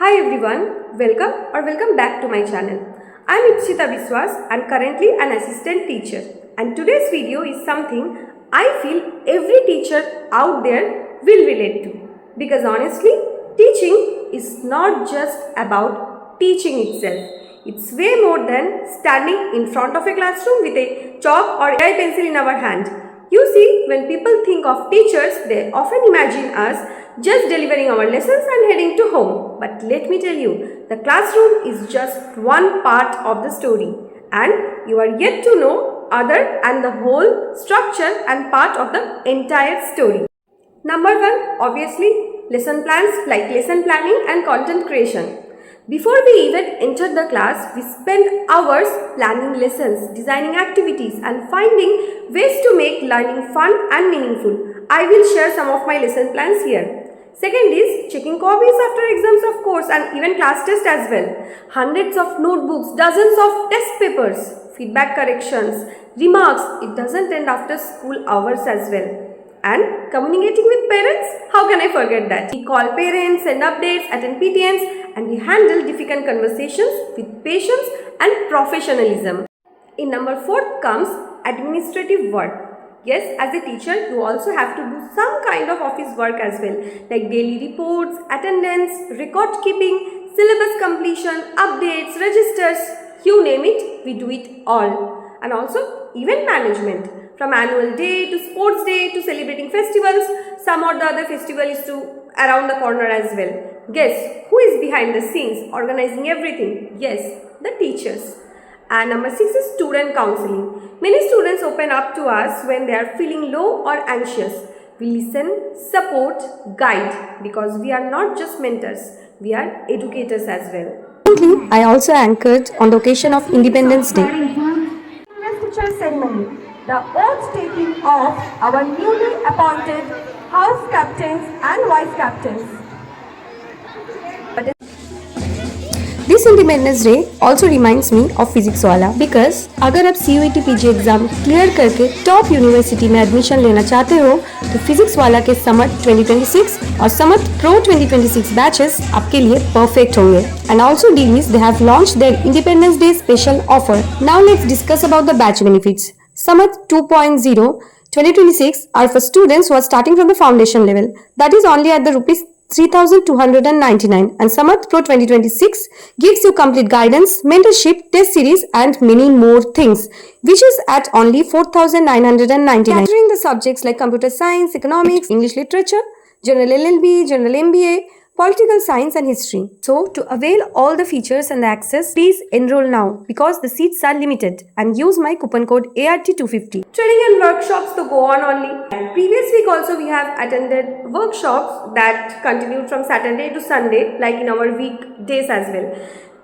Hi everyone, welcome back to my channel. I am Ipshita Biswas and currently an assistant teacher. And today's video is something I feel every teacher out there will relate to. Because honestly, teaching is not just about teaching itself. It's way more than standing in front of a classroom with a chalk or AI pencil in our hand. You see, when people think of teachers, they often imagine us just delivering our lessons and heading to home. But let me tell you, the classroom is just one part of the story, and you are yet to know other and the whole structure and part of the entire story. Number one, obviously, lesson plans like lesson planning and content creation. Before we even enter the class, we spend hours planning lessons, designing activities and finding ways to make learning fun and meaningful. I will share some of my lesson plans here. Second is checking copies after exams, of course, and even class test as well. Hundreds of notebooks, dozens of test papers, feedback corrections, remarks. It doesn't end after school hours as well. And communicating with parents, how can I forget that? We call parents, send updates, attend PTMs, and we handle difficult conversations with patience and professionalism. In number 4 comes administrative work. Yes, as a teacher, you also have to do some kind of office work as well, like daily reports, attendance, record keeping, syllabus completion, updates, registers, you name it, we do it all. And also event management. From annual day to sports day to celebrating festivals, some or the other festival is around the corner as well. Guess who is behind the scenes organizing everything? Yes, the teachers. And number 6 is student counseling. Many students open up to us when they are feeling low or anxious. We listen, support, guide, because we are not just mentors, we are educators as well. Recently, I also anchored on the occasion of Independence Day. Investiture ceremony, the oath taking of our newly appointed house captains and vice captains. This Independence Day also reminds me of Physics वाला because अगर आप CUET PG exam clear करके top university में admission लेना चाहते हो तो physics वाला के समट 2026 और समट प्रो 2026 बैचेस आपके लिए परफेक्ट होंगे. And also DVs, they have launched their Independence Day special offer. Now let's discuss about the batch benefits. Samat 2.0 2026 are for students who are starting from the foundation level. That is only at the rupees 3,299, and Samat Pro 2026 gives you complete guidance, mentorship, test series and many more things, which is at only 4,999. Catering the subjects like computer science, economics, English literature, general LLB, general MBA, political science and history. So to avail all the features and the access, please enroll now because the seats are limited and use my coupon code ART250. Training and workshops to go on only. And previous week also we have attended workshops that continued from Saturday to Sunday, like in our weekdays as well.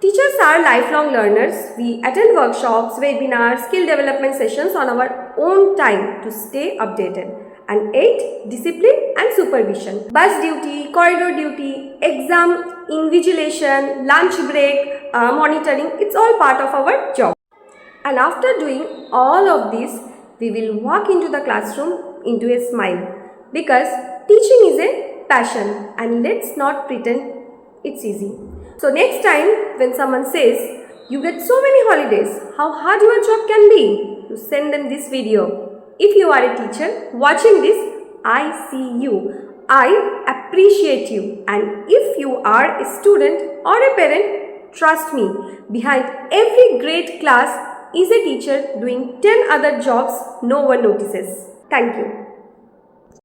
Teachers are lifelong learners. We attend workshops, webinars, skill development sessions on our own time to stay updated. And 8. Discipline and supervision. Bus duty, corridor duty, exam invigilation, lunch break, monitoring, it's all part of our job. And after doing all of this, we will walk into the classroom into a smile. Because teaching is a passion and let's not pretend it's easy. So next time when someone says, you get so many holidays, how hard your job can be, you send them this video. If you are a teacher watching this, I see you. I appreciate you. And if you are a student or a parent, trust me, behind every great class is a teacher doing 10 other jobs no one notices. Thank you.